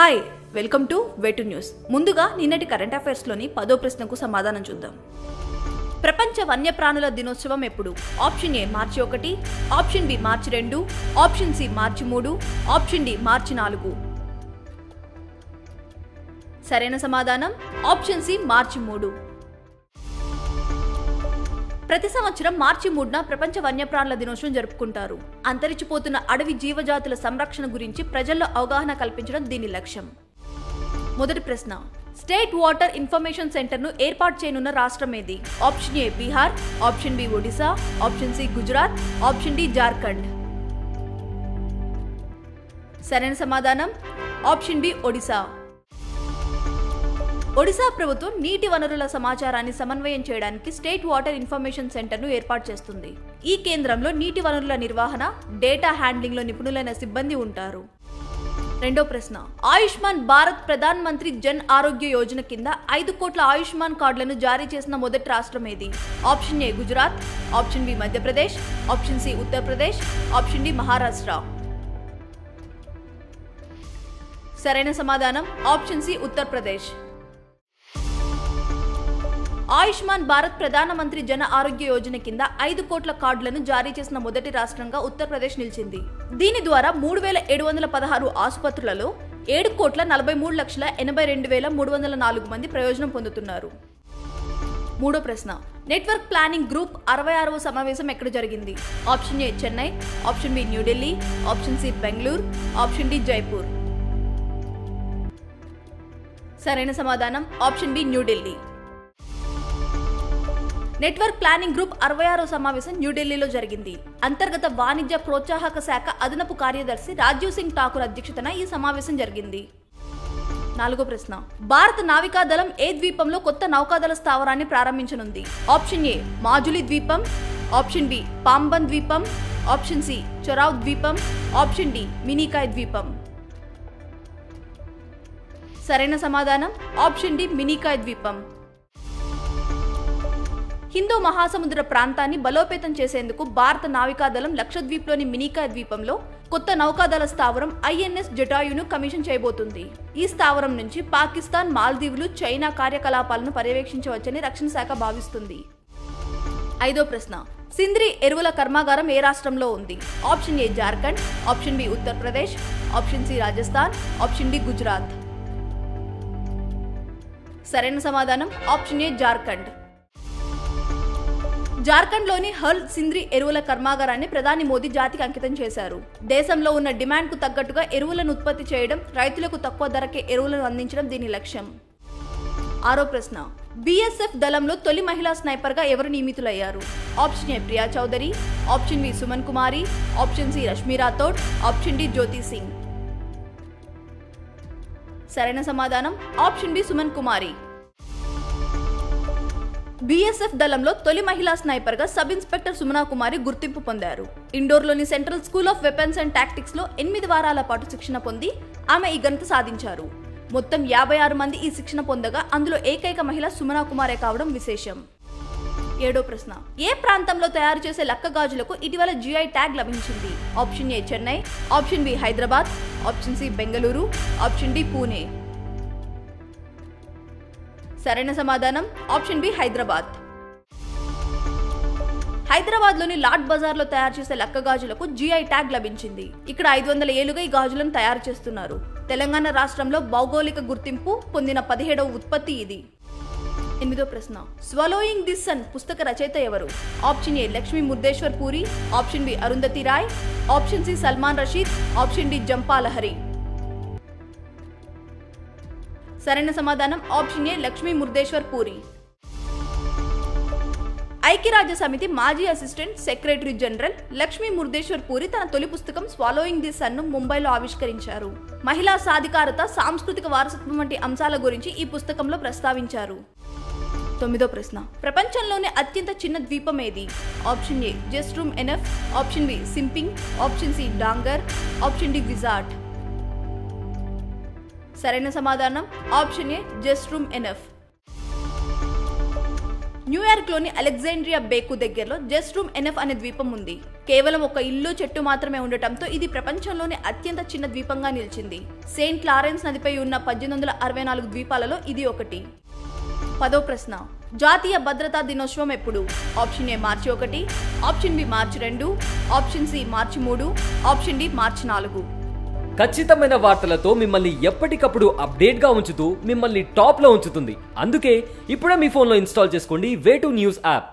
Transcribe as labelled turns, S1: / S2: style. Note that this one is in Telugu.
S1: హాయ్, వెల్కమ్ టు వేటు న్యూస్. ముందుగా నిన్నటి కరెంట్ అఫైర్స్ లోని 10వ ప్రశ్నకు సమాధానం చూద్దాం. ప్రపంచ వన్యప్రాణుల దినోత్సవం ఎప్పుడు? ఆప్షన్ ఏ మార్చి 1, ఆప్షన్ బి మార్చి 2, ఆప్షన్ సి మార్చి 3, ఆప్షన్ డి మార్చి 4. సరైన సమాధానం ఆప్షన్ సి మార్చి 3. ప్రతి సంవత్సరం మార్చి 3న ప్రపంచ వన్యప్రాణుల దినోత్సవం జరుపుకుంటారు. అంతరించిపోతున్న అడవి జీవజాతుల సంరక్షణ గురించి ప్రజల్లో అవగాహన కల్పించడం దీని లక్ష్యం. మొదటి ప్రశ్న, స్టేట్ వాటర్ ఇన్ఫర్మేషన్ సెంటర్ ను ఏర్పాటు చేయనున్న రాష్ట్రం ఏది? Option A Bihar, option B Odisha, option C Gujarat, option D Jharkhand. సరైన సమాధానం ఆప్షన్ బి ఒడిశా. ఒడిశా ప్రభుత్వం నీటి వనరుల సమాచారాన్ని సమన్వయం చేయడానికి స్టేట్ వాటర్ ఇన్ఫర్మేషన్ సెంటర్ ను ఏర్పాటు చేస్తుంది. ఈ కేంద్రంలో నీటి వనరుల నిర్వహణ, డేటా హ్యాండ్లింగ్ లో నిపుణులైన సిబ్బంది ఉంటారు. రెండో ప్రశ్న, ఆయుష్మాన్ భారత్ ప్రధాన్ మంత్రి జన్ ఆరోగ్య యోజన కింద 5 కోట్ల ఆయుష్మాన్ కార్డులను జారీ చేసిన మొదటి రాష్ట్రం ఏది? Option A Gujarat, option B Madhya Pradesh, option C Uttar Pradesh, option D Maharashtra. సరైన సమాధానం ఆప్షన్ సి ఉత్తరప్రదేశ్. ఆయుష్మాన్ భారత్ ప్రధానమంత్రి జన ఆరోగ్య యోజన కింద 5 కోట్ల కార్డులను జారీ చేసిన మొదటి రాష్ట్రంగా ఉత్తరప్రదేశ్ నిలిచింది. దీని ద్వారా 3716 ఆసుపత్రులలో 7,43,82,304 మంది ప్రయోజనం పొందుతున్నారు. మూడో ప్రశ్న, నెట్వర్క్ ప్లానింగ్ గ్రూప్ 66వ సమావేశం ఎక్కడ జరిగింది? Option A Chennai, option B New Delhi, option C Bengaluru, option D Jaipur. సరైన సమాధానం option B New Delhi. Network planning group 66వ సమావేశం న్యూఢిల్లీలో జరిగింది. అంతర్గత వాణిజ్య ప్రోత్సాహక శాఖ అదనపు కార్యదర్శి రాజీవ్ సింగ్ ఠాకూర్ అధ్యక్షతన ఈ సమావేశం జరిగింది. నాలుగో ప్రశ్న, భారత నావికాదళం ఏ ద్వీపంలో కొత్త నౌకాదళ స్థావరాన్ని ప్రారంభించనుంది? ఆప్షన్ ఏ మాజులి ద్వీపం, ఆప్షన్ బి పాంబన్ ద్వీపం, ఆప్షన్ సి చొరావ్ ద్వీపం, ఆప్షన్ డి మినికాయ్ ద్వీపం. సరైన సమాధానం ఆప్షన్ డి మినికాయ్ ద్వీపం. హిందూ మహాసముద్ర ప్రాంతాన్ని బలోపేతం చేసేందుకు భారత నావికాదళం లక్షద్వీప్లోని మినికాయ్ ద్వీపంలో కొత్త నౌకాదళ స్థావరం ఐఎన్ఎస్ జటాయును కమిషన్ చేయబోతుంది. ఈ స్థావరం నుంచి పాకిస్తాన్, మాల్దీవులు, చైనా కార్యకలాపాలను పర్యవేక్షించవచ్చని రక్షణ శాఖ భావిస్తుంది. ఐదో ప్రశ్న, సింద్రి ఎరువుల కర్మాగారం ఏ రాష్ట్రంలో ఉంది? Option A Jharkhand, option B Uttar Pradesh, option C Rajasthan, option D Gujarat. సరైన సమాధానం ఆప్షన్ ఏ జార్ఖండ్. జార్ఖండ్లోని హల్ సింద్రి ఎరువుల కర్మాగారాన్ని ప్రధాని మోదీ జాతికి అంకితం చేశారు. దేశంలో ఉన్న డిమాండ్కు తగ్గట్టుగా ఎరువులను ఉత్పత్తి చేయడం, రైతులకు తక్కువ ధరకే ఎరువులను అందించడం దీని లక్ష్యం. ఆరో ప్రశ్న, బీఎస్ఎఫ్ దళంలో తొలి మహిళా స్నైపర్గా ఎవరు నియమితులయ్యారు? Option A Priya Chaudhary, option B Suman Kumari, option C Rashmi Rathore, option D Jyoti Singh. సరైన సమాధానం option B Suman Kumari. BSF దళంలో తొలి మహిళా స్నైపర్ గా సబ్ ఇన్స్పెక్టర్ సుమనా కుమారి గుర్తింపు పొందారు. ఇండోర్లోని central school of weapons and tactics లో 8 వారాల పాటు శిక్షణ పొంది ఆమె ఈ ఘనత సాధించారు. మొత్తం 56 మంది ఈ శిక్షణ పొందగా అందులో ఏకైక మహిళ సుమనా కుమారే కావడం విశేషం. ఏడో ప్రశ్న, ఏ ప్రాంతంలో తయారు చేసే లక్క గాజులకు ఇటీవల జిఐ ట్యాగ్ లభించింది? Option A Chennai, option B Hyderabad, option C Bengaluru, option D Pune. సరైన సమాధానం ఆప్షన్ బి హైదరాబాద్. హైదరాబాద్ లోని లాట్ బజార్ లో తయారు చేసే లక్క గాజులకు జిఐ ట్యాగ్ లభించింది. ఇక్కడ 500 ఏళ్లుగా ఈ గాజులను తయారు చేస్తున్నారు. తెలంగాణ రాష్ట్రంలో భౌగోళిక గుర్తింపు పొందిన 17వ ఉత్పత్తి ఇది. ఎనిమిదో ప్రశ్న, స్వలోయింగ్ ది సన్ పుస్తక రచయిత ఎవరు? Option A Lakshmi Murdeshwar Puri, option B Arundhati Roy, option C Salman Rashid, option D Jhumpa Lahiri. సరైన సమాధానం ఆప్షన్ ఏ లక్ష్మీ ముర్దేశ్వర్ పూరి. ఐక్యరాజ్య సమితి మాజీ assistant secretary general Lakshmi Murdeshwar Puri తన తొలి పుస్తకం స్వాలోయింగ్ ది సన్ ను ముంబైలో ఆవిష్కరించారు. మహిళా సాధికారత, సాంస్కృతిక వారసత్వం వంటి అంశాల గురించి ఈ పుస్తకంలో ప్రస్తావించారు. తొమ్మిదో ప్రశ్న, ప్రపంచంలోనే అత్యంత చిన్న ద్వీపం ఏది? Option A just room enough, option B సింపింగ్, ఆప్షన్ సి డాంగర్, ఆప్షన్ డి విజార్డ్. సరైన సమాధానం option A just room enough. న్యూయార్క్లోని అలెగ్జాండ్రియా బేకు దగ్గరలో జస్ట్ రూమ్ ఎనఫ్ అనే ద్వీపం ఉంది. కేవలం ఒక ఇల్లు చెట్టు మాత్రమే ఉండటంతో ఇది ప్రపంచంలోని అత్యంత చిన్న ద్వీపంగా నిలిచింది. సెయింట్ లారెన్స్ నదిపై ఉన్న 1864 ద్వీపాలలో ఇది ఒకటి. 10వ ప్రశ్న, జాతీయ భద్రతా దినోత్సవం ఎప్పుడు? ఆప్షన్ ఏ మార్చి 1, ఆప్షన్ బి మార్చి 2, ఆప్షన్ సి మార్చి 3, ఆప్షన్ డి మార్చి 4.
S2: ఖచ్చితమైన వార్తలతో మిమ్మల్ని ఎప్పటికప్పుడు అప్డేట్ గా ఉంచుతూ మిమ్మల్ని టాప్ లో ఉంచుతుంది. అందుకే ఇప్పుడే మీ ఫోన్లో ఇన్స్టాల్ చేసుకోండి వే2 న్యూస్ యాప్.